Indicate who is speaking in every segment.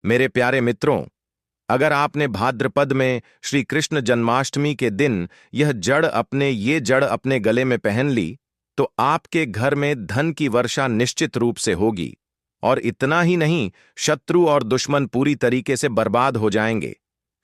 Speaker 1: मेरे प्यारे मित्रों, अगर आपने भाद्रपद में श्री कृष्ण जन्माष्टमी के दिन ये जड़ अपने गले में पहन ली, तो आपके घर में धन की वर्षा निश्चित रूप से होगी। और इतना ही नहीं, शत्रु और दुश्मन पूरी तरीके से बर्बाद हो जाएंगे।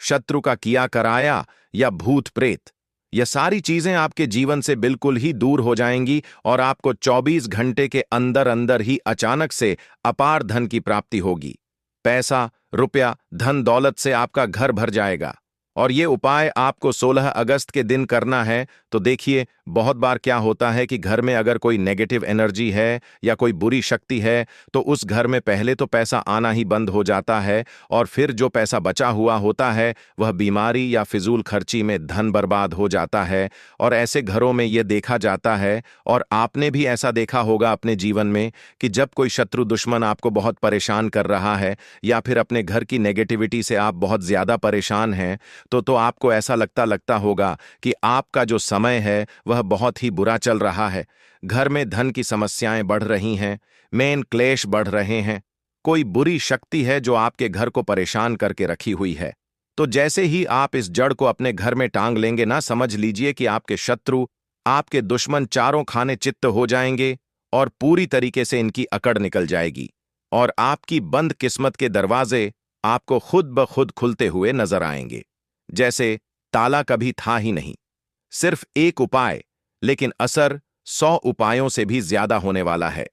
Speaker 1: शत्रु का किया कराया या भूत प्रेत, यह सारी चीजें आपके जीवन से बिल्कुल ही दूर हो जाएंगी और आपको 24 घंटे के अंदर अंदर ही अचानक से अपार धन की प्राप्ति होगी। पैसा, रुपया, धन दौलत से आपका घर भर जाएगा। और ये उपाय आपको 16 अगस्त के दिन करना है। तो देखिए, बहुत बार क्या होता है कि घर में अगर कोई नेगेटिव एनर्जी है या कोई बुरी शक्ति है, तो उस घर में पहले तो पैसा आना ही बंद हो जाता है, और फिर जो पैसा बचा हुआ होता है वह बीमारी या फिजूल खर्ची में धन बर्बाद हो जाता है। और ऐसे घरों में यह देखा जाता है, और आपने भी ऐसा देखा होगा अपने जीवन में, कि जब कोई शत्रु दुश्मन आपको बहुत परेशान कर रहा है या फिर अपने घर की नेगेटिविटी से आप बहुत ज्यादा परेशान हैं, तो आपको ऐसा लगता होगा कि आपका जो समय है वह बहुत ही बुरा चल रहा है। घर में धन की समस्याएं बढ़ रही हैं, मेन क्लेश बढ़ रहे हैं, कोई बुरी शक्ति है जो आपके घर को परेशान करके रखी हुई है। तो जैसे ही आप इस जड़ को अपने घर में टांग लेंगे ना, समझ लीजिए कि आपके शत्रु, आपके दुश्मन चारों खाने चित्त हो जाएंगे और पूरी तरीके से इनकी अकड़ निकल जाएगी, और आपकी बंद किस्मत के दरवाजे आपको खुद ब खुद खुलते हुए नजर आएंगे, जैसे ताला कभी था ही नहीं। सिर्फ एक उपाय, लेकिन असर 100 उपायों से भी ज्यादा होने वाला है।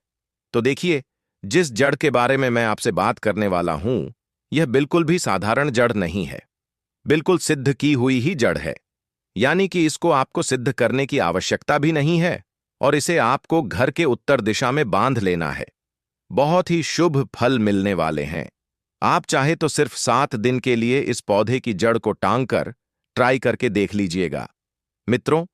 Speaker 1: तो देखिए, जिस जड़ के बारे में मैं आपसे बात करने वाला हूं, यह बिल्कुल भी साधारण जड़ नहीं है, बिल्कुल सिद्ध की हुई ही जड़ है। यानी कि इसको आपको सिद्ध करने की आवश्यकता भी नहीं है, और इसे आपको घर के उत्तर दिशा में बांध लेना है। बहुत ही शुभ फल मिलने वाले हैं। आप चाहे तो सिर्फ 7 दिन के लिए इस पौधे की जड़ को टांग कर ट्राई करके देख लीजिएगा मित्रों,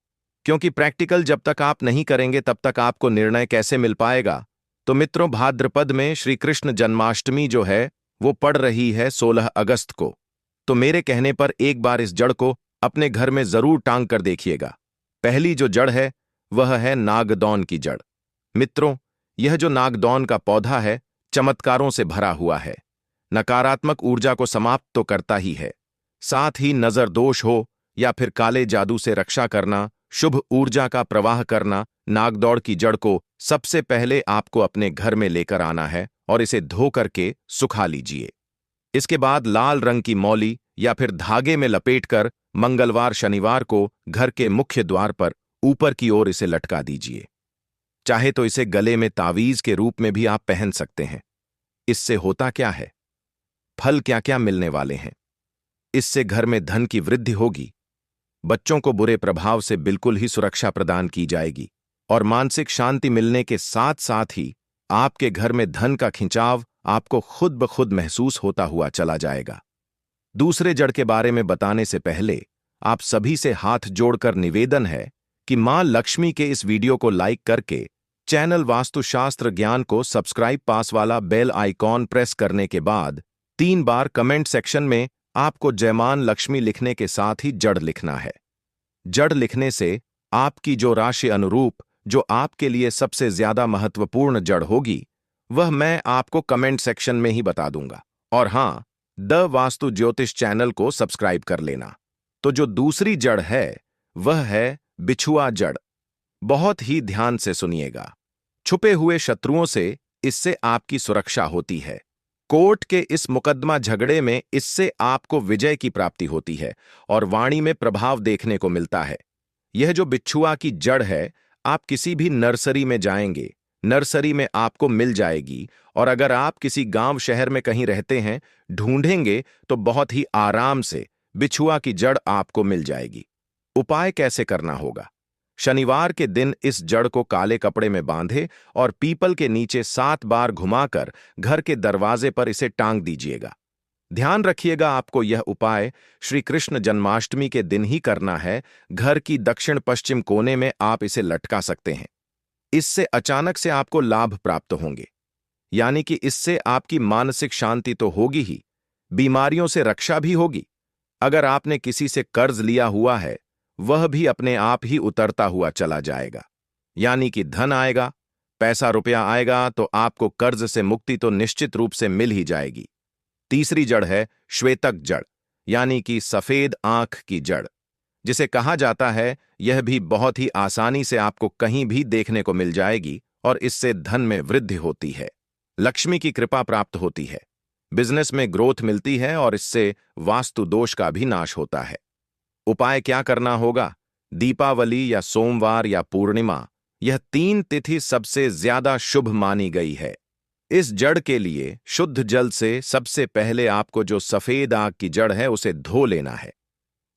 Speaker 1: क्योंकि प्रैक्टिकल जब तक आप नहीं करेंगे तब तक आपको निर्णय कैसे मिल पाएगा। तो मित्रों, भाद्रपद में श्री कृष्ण जन्माष्टमी जो है वो पड़ रही है 16 अगस्त को। तो मेरे कहने पर एक बार इस जड़ को अपने घर में जरूर टांग कर देखिएगा। पहली जो जड़ है वह है नागदौन की जड़। मित्रों, यह जो नागदौन का पौधा है, चमत्कारों से भरा हुआ है। नकारात्मक ऊर्जा को समाप्त तो करता ही है, साथ ही नजर दोष हो या फिर काले जादू से रक्षा करना, शुभ ऊर्जा का प्रवाह करना। नागदौड़ की जड़ को सबसे पहले आपको अपने घर में लेकर आना है और इसे धो करके सुखा लीजिए। इसके बाद लाल रंग की मौली या फिर धागे में लपेटकर मंगलवार शनिवार को घर के मुख्य द्वार पर ऊपर की ओर इसे लटका दीजिए। चाहे तो इसे गले में तावीज के रूप में भी आप पहन सकते हैं। इससे होता क्या है, फल क्या क्या मिलने वाले हैं। इससे घर में धन की वृद्धि होगी, बच्चों को बुरे प्रभाव से बिल्कुल ही सुरक्षा प्रदान की जाएगी, और मानसिक शांति मिलने के साथ साथ ही आपके घर में धन का खिंचाव आपको खुद ब खुद महसूस होता हुआ चला जाएगा। दूसरे जड़ के बारे में बताने से पहले आप सभी से हाथ जोड़कर निवेदन है कि मां लक्ष्मी के इस वीडियो को लाइक करके चैनल वास्तुशास्त्र ज्ञान को सब्सक्राइब, पास वाला बेल आइकॉन प्रेस करने के बाद 3 बार कमेंट सेक्शन में आपको जयमान लक्ष्मी लिखने के साथ ही जड़ लिखना है। जड़ लिखने से आपकी जो राशि अनुरूप जो आपके लिए सबसे ज्यादा महत्वपूर्ण जड़ होगी, वह मैं आपको कमेंट सेक्शन में ही बता दूंगा। और हां, द वास्तु ज्योतिष चैनल को सब्सक्राइब कर लेना। तो जो दूसरी जड़ है वह है बिछुआ जड़। बहुत ही ध्यान से सुनिएगा। छुपे हुए शत्रुओं से इससे आपकी सुरक्षा होती है। कोर्ट के इस मुकदमा झगड़े में इससे आपको विजय की प्राप्ति होती है और वाणी में प्रभाव देखने को मिलता है। यह जो बिच्छुआ की जड़ है, आप किसी भी नर्सरी में जाएंगे, नर्सरी में आपको मिल जाएगी। और अगर आप किसी गांव शहर में कहीं रहते हैं, ढूंढेंगे तो बहुत ही आराम से बिच्छुआ की जड़ आपको मिल जाएगी। उपाय कैसे करना होगा? शनिवार के दिन इस जड़ को काले कपड़े में बांधे और पीपल के नीचे 7 बार घुमाकर घर के दरवाजे पर इसे टांग दीजिएगा। ध्यान रखिएगा, आपको यह उपाय श्री कृष्ण जन्माष्टमी के दिन ही करना है। घर की दक्षिण पश्चिम कोने में आप इसे लटका सकते हैं। इससे अचानक से आपको लाभ प्राप्त होंगे, यानी कि इससे आपकी मानसिक शांति तो होगी ही, बीमारियों से रक्षा भी होगी। अगर आपने किसी से कर्ज लिया हुआ है, वह भी अपने आप ही उतरता हुआ चला जाएगा, यानी कि धन आएगा, पैसा रुपया आएगा, तो आपको कर्ज से मुक्ति तो निश्चित रूप से मिल ही जाएगी। तीसरी जड़ है श्वेतक जड़, यानी कि सफेद आंख की जड़, जिसे कहा जाता है यह भी बहुत ही आसानी से आपको कहीं भी देखने को मिल जाएगी और इससे धन में वृद्धि होती है, लक्ष्मी की कृपा प्राप्त होती है, बिजनेस में ग्रोथ मिलती है और इससे वास्तु दोष का भी नाश होता है। उपाय क्या करना होगा? दीपावली या सोमवार या पूर्णिमा, यह 3 तिथि सबसे ज्यादा शुभ मानी गई है। इस जड़ के लिए शुद्ध जल से सबसे पहले आपको जो सफेद आग की जड़ है उसे धो लेना है।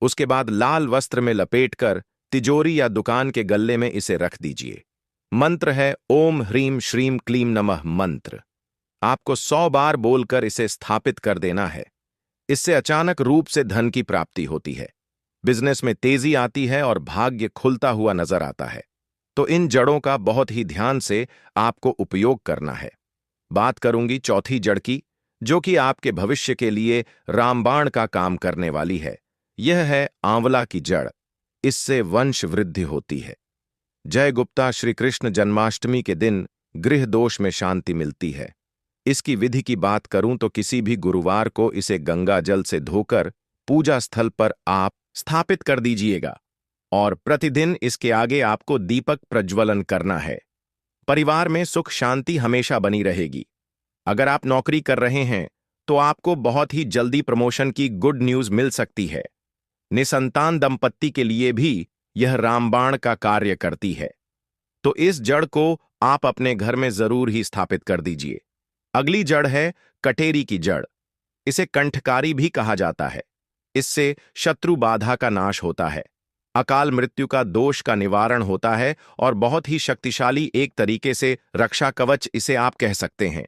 Speaker 1: उसके बाद लाल वस्त्र में लपेटकर तिजोरी या दुकान के गल्ले में इसे रख दीजिए। मंत्र है ओम ह्रीम श्रीम क्लीम नमः मंत्र। आपको 100 बार बोलकर इसे स्थापित कर देना है। इससे अचानक रूप से धन की प्राप्ति होती है, बिजनेस में तेजी आती है और भाग्य खुलता हुआ नजर आता है। तो इन जड़ों का बहुत ही ध्यान से आपको उपयोग करना है। बात करूंगी चौथी जड़ की, जो कि आपके भविष्य के लिए रामबाण का काम करने वाली है। यह है आंवला की जड़। इससे वंश वृद्धि होती है। जय गुप्ता, श्री कृष्ण जन्माष्टमी के दिन गृह दोष में शांति मिलती है। इसकी विधि की बात करूं तो किसी भी गुरुवार को इसे गंगा जल से धोकर पूजा स्थल पर आप स्थापित कर दीजिएगा और प्रतिदिन इसके आगे आपको दीपक प्रज्वलन करना है। परिवार में सुख शांति हमेशा बनी रहेगी। अगर आप नौकरी कर रहे हैं तो आपको बहुत ही जल्दी प्रमोशन की गुड न्यूज मिल सकती है। निसंतान दंपत्ति के लिए भी यह रामबाण का कार्य करती है। तो इस जड़ को आप अपने घर में जरूर ही स्थापित कर दीजिए। अगली जड़ है कटेरी की जड़। इसे कंठकारी भी कहा जाता है। इससे शत्रु बाधा का नाश होता है, अकाल मृत्यु का दोष का निवारण होता है और बहुत ही शक्तिशाली एक तरीके से रक्षा कवच इसे आप कह सकते हैं।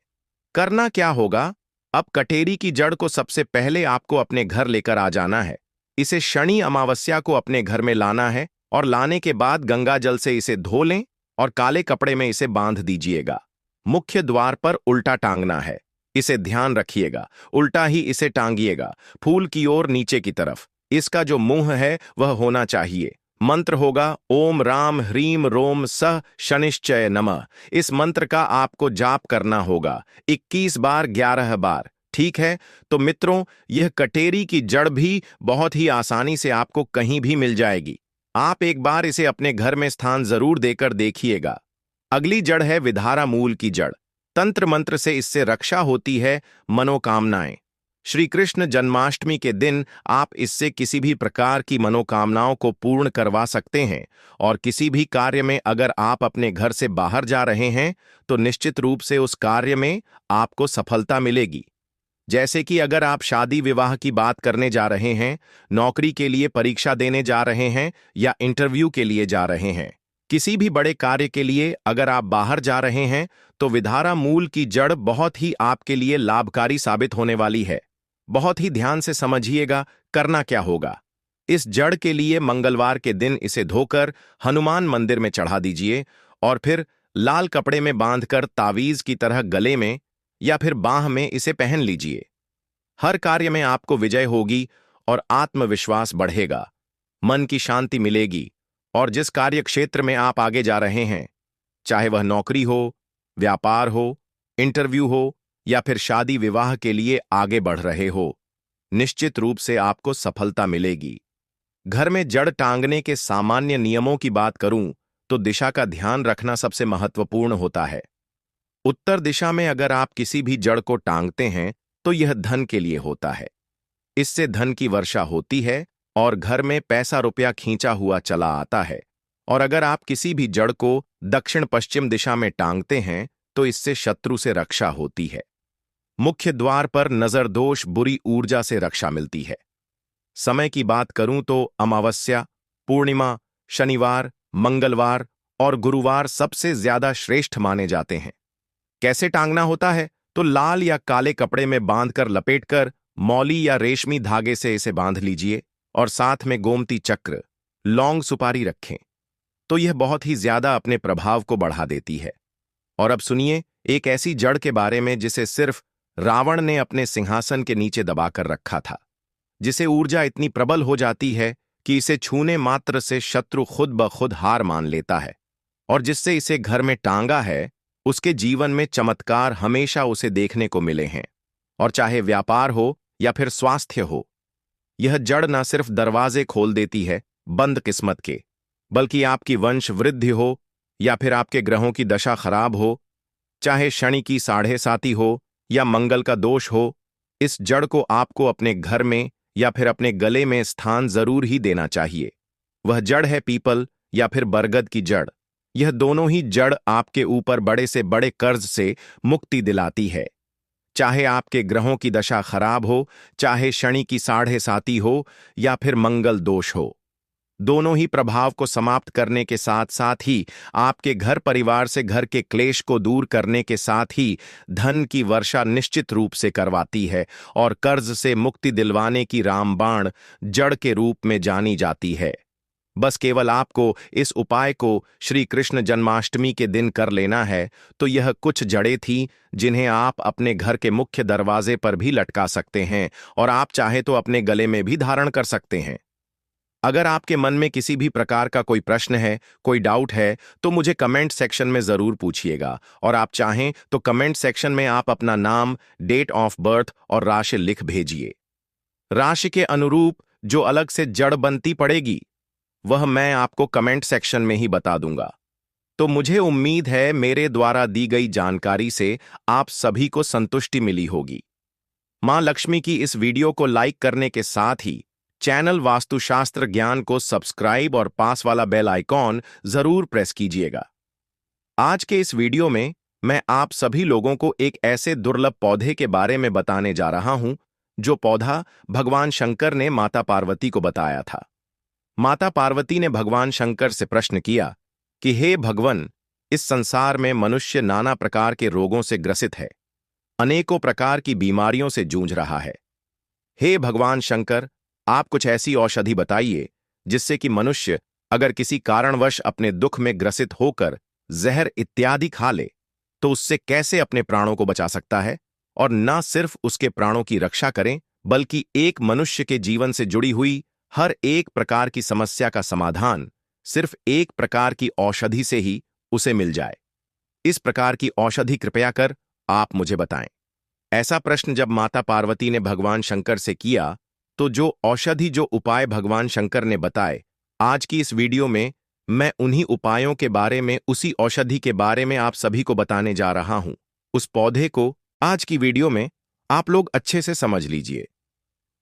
Speaker 1: करना क्या होगा? अब कटेरी की जड़ को सबसे पहले आपको अपने घर लेकर आ जाना है। इसे शनि अमावस्या को अपने घर में लाना है और लाने के बाद गंगा जल से इसे धो लें और काले कपड़े में इसे बांध दीजिएगा। मुख्य द्वार पर उल्टा टांगना है। इसे ध्यान रखिएगा, उल्टा ही इसे टांगिएगा, फूल की ओर नीचे की तरफ। इसका जो मुंह है वह होना चाहिए। मंत्र होगा ओम राम ह्रीम रोम सह शनिश्चय नमः। इस मंत्र का आपको जाप करना होगा 21 बार 11 बार। ठीक है, तो मित्रों, यह कटेरी की जड़ भी बहुत ही आसानी से आपको कहीं भी मिल जाएगी। आप एक बार इसे अपने घर में स्थान जरूर देकर देखिएगा। अगली जड़ है विधारा मूल की जड़। तंत्र मंत्र से इससे रक्षा होती है, मनोकामनाएं। श्री कृष्ण जन्माष्टमी के दिन आप इससे किसी भी प्रकार की मनोकामनाओं को पूर्ण करवा सकते हैं और किसी भी कार्य में अगर आप अपने घर से बाहर जा रहे हैं तो निश्चित रूप से उस कार्य में आपको सफलता मिलेगी। जैसे कि अगर आप शादी विवाह की बात करने जा रहे हैं, नौकरी के लिए परीक्षा देने जा रहे हैं या इंटरव्यू के लिए जा रहे हैं, किसी भी बड़े कार्य के लिए अगर आप बाहर जा रहे हैं तो विधारा मूल की जड़ बहुत ही आपके लिए लाभकारी साबित होने वाली है। बहुत ही ध्यान से समझिएगा करना क्या होगा। इस जड़ के लिए मंगलवार के दिन इसे धोकर हनुमान मंदिर में चढ़ा दीजिए और फिर लाल कपड़े में बांधकर तावीज की तरह गले में या फिर बांह में इसे पहन लीजिए। हर कार्य में आपको विजय होगी और आत्मविश्वास बढ़ेगा, मन की शांति मिलेगी और जिस कार्य क्षेत्र में आप आगे जा रहे हैं, चाहे वह नौकरी हो, व्यापार हो, इंटरव्यू हो या फिर शादी विवाह के लिए आगे बढ़ रहे हो, निश्चित रूप से आपको सफलता मिलेगी। घर में जड़ टांगने के सामान्य नियमों की बात करूं तो दिशा का ध्यान रखना सबसे महत्वपूर्ण होता है। उत्तर दिशा में अगर आप किसी भी जड़ को टांगते हैं तो यह धन के लिए होता है। इससे धन की वर्षा होती है और घर में पैसा रुपया खींचा हुआ चला आता है। और अगर आप किसी भी जड़ को दक्षिण पश्चिम दिशा में टांगते हैं तो इससे शत्रु से रक्षा होती है। मुख्य द्वार पर नजर दोष, बुरी ऊर्जा से रक्षा मिलती है। समय की बात करूं तो अमावस्या, पूर्णिमा, शनिवार, मंगलवार और गुरुवार सबसे ज्यादा श्रेष्ठ माने जाते हैं। कैसे टांगना होता है? तो लाल या काले कपड़े में बांधकर लपेटकर मौली या रेशमी धागे से इसे बांध लीजिए और साथ में गोमती चक्र, लौंग, सुपारी रखें तो यह बहुत ही ज्यादा अपने प्रभाव को बढ़ा देती है। और अब सुनिए एक ऐसी जड़ के बारे में जिसे सिर्फ रावण ने अपने सिंहासन के नीचे दबाकर रखा था, जिसे ऊर्जा इतनी प्रबल हो जाती है कि इसे छूने मात्र से शत्रु खुद ब खुद हार मान लेता है, और जिससे इसे घर में टांगा है उसके जीवन में चमत्कार हमेशा उसे देखने को मिले हैं। और चाहे व्यापार हो या फिर स्वास्थ्य हो। यह जड़ न सिर्फ दरवाजे खोल देती है बंद किस्मत के, बल्कि आपकी वंश वृद्धि हो या फिर आपके ग्रहों की दशा खराब हो, चाहे शनि की साढ़े साती हो या मंगल का दोष हो, इस जड़ को आपको अपने घर में या फिर अपने गले में स्थान जरूर ही देना चाहिए। वह जड़ है पीपल या फिर बरगद की जड़। यह दोनों ही जड़ आपके ऊपर बड़े से बड़े कर्ज से मुक्ति दिलाती है। चाहे आपके ग्रहों की दशा खराब हो, चाहे शनि की साढ़े साती हो या फिर मंगल दोष हो, दोनों ही प्रभाव को समाप्त करने के साथ साथ ही आपके घर परिवार से घर के क्लेश को दूर करने के साथ ही धन की वर्षा निश्चित रूप से करवाती है और कर्ज से मुक्ति दिलवाने की रामबाण जड़ के रूप में जानी जाती है। बस केवल आपको इस उपाय को श्री कृष्ण जन्माष्टमी के दिन कर लेना है। तो यह कुछ जड़ें थीं जिन्हें आप अपने घर के मुख्य दरवाजे पर भी लटका सकते हैं और आप चाहे तो अपने गले में भी धारण कर सकते हैं। अगर आपके मन में किसी भी प्रकार का कोई प्रश्न है, कोई डाउट है, तो मुझे कमेंट सेक्शन में जरूर पूछिएगा और आप चाहें तो कमेंट सेक्शन में आप अपना नाम, डेट ऑफ बर्थ और राशि लिख भेजिए। राशि के अनुरूप जो अलग से जड़ बनती पड़ेगी वह मैं आपको कमेंट सेक्शन में ही बता दूंगा। तो मुझे उम्मीद है मेरे द्वारा दी गई जानकारी से आप सभी को संतुष्टि मिली होगी। मां लक्ष्मी की इस वीडियो को लाइक करने के साथ ही चैनल वास्तुशास्त्र ज्ञान को सब्सक्राइब और पास वाला बेल आइकॉन जरूर प्रेस कीजिएगा। आज के इस वीडियो में मैं आप सभी लोगों को एक ऐसे दुर्लभ पौधे के बारे में बताने जा रहा हूं जो पौधा भगवान शंकर ने माता पार्वती को बताया था। माता पार्वती ने भगवान शंकर से प्रश्न किया कि हे भगवन, इस संसार में मनुष्य नाना प्रकार के रोगों से ग्रसित है, अनेकों प्रकार की बीमारियों से जूझ रहा है। हे भगवान शंकर, आप कुछ ऐसी औषधि बताइए जिससे कि मनुष्य अगर किसी कारणवश अपने दुख में ग्रसित होकर जहर इत्यादि खा ले तो उससे कैसे अपने प्राणों को बचा सकता है और न सिर्फ उसके प्राणों की रक्षा करें बल्कि एक मनुष्य के जीवन से जुड़ी हुई हर एक प्रकार की समस्या का समाधान सिर्फ एक प्रकार की औषधि से ही उसे मिल जाए। इस प्रकार की औषधि कृपया कर आप मुझे बताएं। ऐसा प्रश्न जब माता पार्वती ने भगवान शंकर से किया तो जो औषधि, जो उपाय भगवान शंकर ने बताए, आज की इस वीडियो में मैं उन्हीं उपायों के बारे में, उसी औषधि के बारे में आप सभी को बताने जा रहा हूं। उस पौधे को आज की वीडियो में आप लोग अच्छे से समझ लीजिए।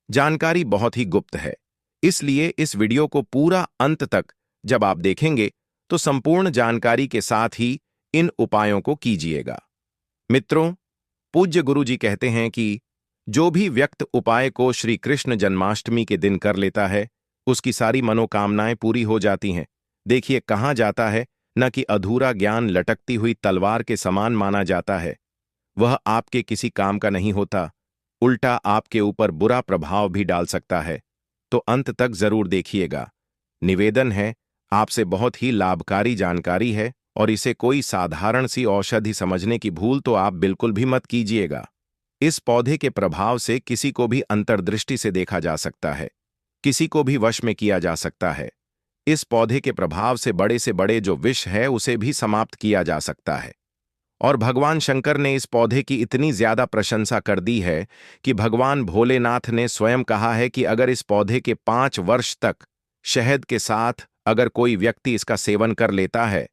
Speaker 1: जानकारी बहुत ही गुप्त है, इसलिए इस वीडियो को पूरा अंत तक जब आप देखेंगे तो संपूर्ण जानकारी के साथ ही इन उपायों को कीजिएगा। मित्रों, पूज्य गुरु जी कहते हैं कि जो भी व्यक्ति उपाय को श्री कृष्ण जन्माष्टमी के दिन कर लेता है उसकी सारी मनोकामनाएं पूरी हो जाती हैं। देखिए, कहा जाता है न कि अधूरा ज्ञान लटकती हुई तलवार के समान माना जाता है। वह आपके किसी काम का नहीं होता, उल्टा आपके ऊपर बुरा प्रभाव भी डाल सकता है। तो अंत तक जरूर देखिएगा। निवेदन है, आपसे बहुत ही लाभकारी जानकारी है और इसे कोई साधारण सी औषधि समझने की भूल तो आप बिल्कुल भी मत कीजिएगा। इस पौधे के प्रभाव से किसी को भी अंतर्दृष्टि से देखा जा सकता है, किसी को भी वश में किया जा सकता है। इस पौधे के प्रभाव से बड़े जो विष है उसे भी समाप्त किया जा सकता है। और भगवान शंकर ने इस पौधे की इतनी ज्यादा प्रशंसा कर दी है कि भगवान भोलेनाथ ने स्वयं कहा है कि अगर इस पौधे के 5 वर्ष तक शहद के साथ अगर कोई व्यक्ति इसका सेवन कर लेता है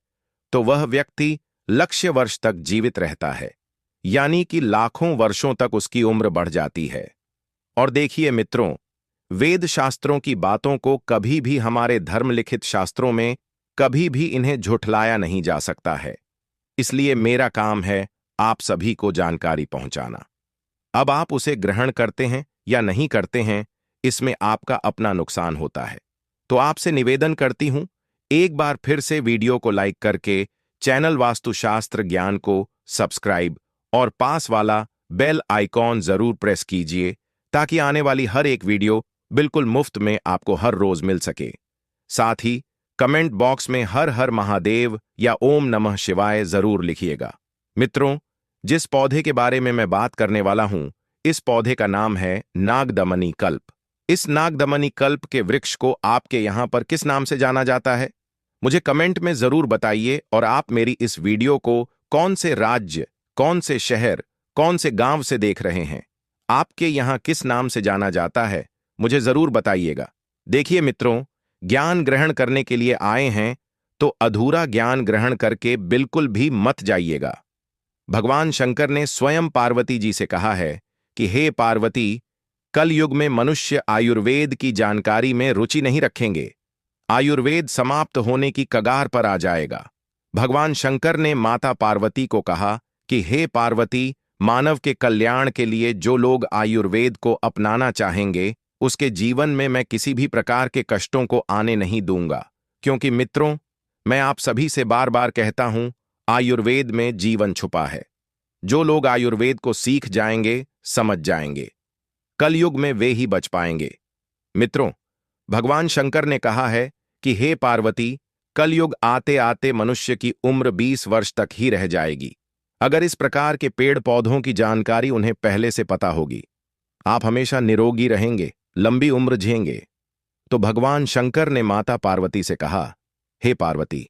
Speaker 1: तो वह व्यक्ति लक्ष्य वर्ष तक जीवित रहता है, यानी कि लाखों वर्षों तक उसकी उम्र बढ़ जाती है। और देखिए मित्रों, वेद शास्त्रों की बातों को कभी भी हमारे धर्मलिखित शास्त्रों में कभी भी इन्हें झुठलाया नहीं जा सकता है। इसलिए मेरा काम है आप सभी को जानकारी पहुंचाना। अब आप उसे ग्रहण करते हैं या नहीं करते हैं, इसमें आपका अपना नुकसान होता है। तो आपसे निवेदन करती हूं, एक बार फिर से वीडियो को लाइक करके चैनल वास्तुशास्त्र ज्ञान को सब्सक्राइब और पास वाला बेल आइकॉन जरूर प्रेस कीजिए ताकि आने वाली हर एक वीडियो बिल्कुल मुफ्त में आपको हर रोज मिल सके। साथ ही कमेंट बॉक्स में हर हर महादेव या ओम नमः शिवाय जरूर लिखिएगा। मित्रों, जिस पौधे के बारे में मैं बात करने वाला हूं, इस पौधे का नाम है नागदमनी कल्प। इस नागदमनी कल्प के वृक्ष को आपके यहां पर किस नाम से जाना जाता है, मुझे कमेंट में जरूर बताइए। और आप मेरी इस वीडियो को कौन से राज्य, कौन से शहर, कौन से गांव से देख रहे हैं, आपके यहाँ किस नाम से जाना जाता है, मुझे जरूर बताइएगा। देखिए मित्रों, ज्ञान ग्रहण करने के लिए आए हैं तो अधूरा ज्ञान ग्रहण करके बिल्कुल भी मत जाइएगा। भगवान शंकर ने स्वयं पार्वती जी से कहा है कि हे पार्वती, कल युग में मनुष्य आयुर्वेद की जानकारी में रुचि नहीं रखेंगे। आयुर्वेद समाप्त होने की कगार पर आ जाएगा। भगवान शंकर ने माता पार्वती को कहा कि हे पार्वती, मानव के कल्याण के लिए जो लोग आयुर्वेद को अपनाना चाहेंगे, उसके जीवन में मैं किसी भी प्रकार के कष्टों को आने नहीं दूंगा। क्योंकि मित्रों, मैं आप सभी से बार बार कहता हूं, आयुर्वेद में जीवन छुपा है। जो लोग आयुर्वेद को सीख जाएंगे, समझ जाएंगे, कलयुग में वे ही बच पाएंगे। मित्रों, भगवान शंकर ने कहा है कि हे पार्वती, कलयुग आते आते मनुष्य की उम्र 20 वर्ष तक ही रह जाएगी। अगर इस प्रकार के पेड़ पौधों की जानकारी उन्हें पहले से पता होगी, आप हमेशा निरोगी रहेंगे, लंबी उम्र जिएंगे। तो भगवान शंकर ने माता पार्वती से कहा, हे पार्वती,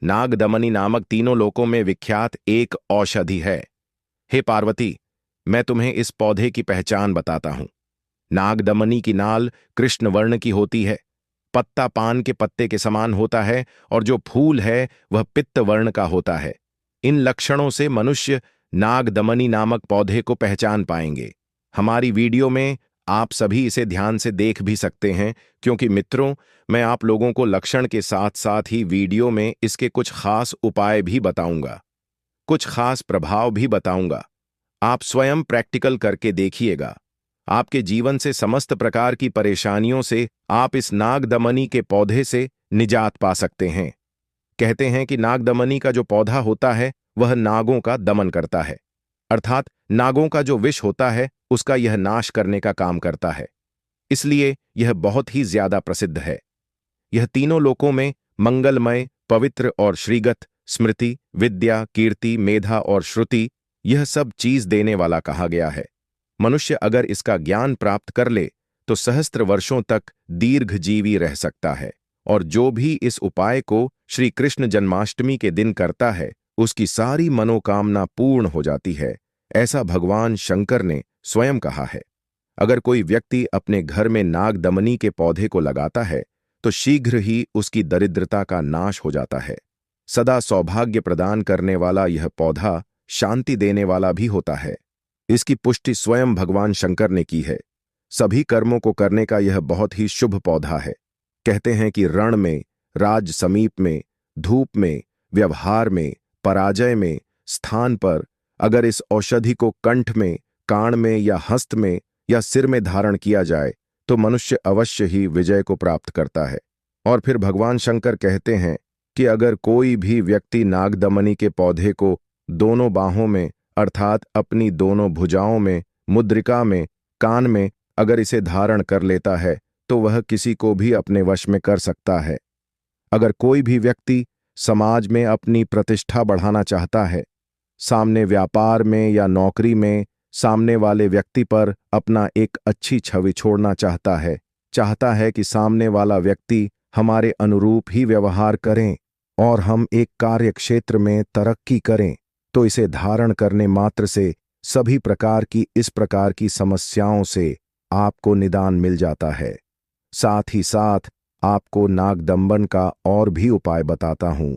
Speaker 1: नागदमनी नामक तीनों लोकों में विख्यात एक औषधि है। हे पार्वती, मैं तुम्हें इस पौधे की पहचान बताता हूं। नागदमनी की नाल कृष्ण वर्ण की होती है, पत्ता पान के पत्ते के समान होता है और जो फूल है वह पित्त वर्ण का होता है। इन लक्षणों से मनुष्य नागदमनी नामक पौधे को पहचान पाएंगे। हमारी वीडियो में आप सभी इसे ध्यान से देख भी सकते हैं, क्योंकि मित्रों, मैं आप लोगों को लक्षण के साथ साथ ही वीडियो में इसके कुछ खास उपाय भी बताऊंगा, कुछ खास प्रभाव भी बताऊंगा। आप स्वयं प्रैक्टिकल करके देखिएगा। आपके जीवन से समस्त प्रकार की परेशानियों से आप इस नागदमनी के पौधे से निजात पा सकते हैं। कहते हैं कि नागदमनी का जो पौधा होता है वह नागों का दमन करता है, अर्थात नागों का जो विष होता है उसका यह नाश करने का काम करता है। इसलिए यह बहुत ही ज्यादा प्रसिद्ध है। यह तीनों लोकों में मंगलमय, पवित्र और श्रीगत, स्मृति, विद्या, कीर्ति, मेधा और श्रुति, यह सब चीज देने वाला कहा गया है। मनुष्य अगर इसका ज्ञान प्राप्त कर ले तो सहस्त्र वर्षों तक दीर्घजीवी रह सकता है। और जो भी इस उपाय को श्री कृष्ण जन्माष्टमी के दिन करता है, उसकी सारी मनोकामना पूर्ण हो जाती है, ऐसा भगवान शंकर ने स्वयं कहा है। अगर कोई व्यक्ति अपने घर में नागदमनी के पौधे को लगाता है तो शीघ्र ही उसकी दरिद्रता का नाश हो जाता है। सदा सौभाग्य प्रदान करने वाला यह पौधा शांति देने वाला भी होता है। इसकी पुष्टि स्वयं भगवान शंकर ने की है। सभी कर्मों को करने का यह बहुत ही शुभ पौधा है। कहते हैं कि रण में, राज समीप में, धूप में, व्यवहार में, पराजय में, स्थान पर अगर इस औषधि को कंठ में, कान में या हस्त में या सिर में धारण किया जाए तो मनुष्य अवश्य ही विजय को प्राप्त करता है। और फिर भगवान शंकर कहते हैं कि अगर कोई भी व्यक्ति नागदमनी के पौधे को दोनों बाहों में, अर्थात अपनी दोनों भुजाओं में, मुद्रिका में, कान में अगर इसे धारण कर लेता है तो वह किसी को भी अपने वश में कर सकता है। अगर कोई भी व्यक्ति समाज में अपनी प्रतिष्ठा बढ़ाना चाहता है, सामने व्यापार में या नौकरी में सामने वाले व्यक्ति पर अपना एक अच्छी छवि छोड़ना चाहता है कि सामने वाला व्यक्ति हमारे अनुरूप ही व्यवहार करें और हम एक कार्य क्षेत्र में तरक्की करें, तो इसे धारण करने मात्र से सभी प्रकार की इस प्रकार की समस्याओं से आपको निदान मिल जाता है। साथ ही साथ आपको नागदमन का और भी उपाय बताता हूं।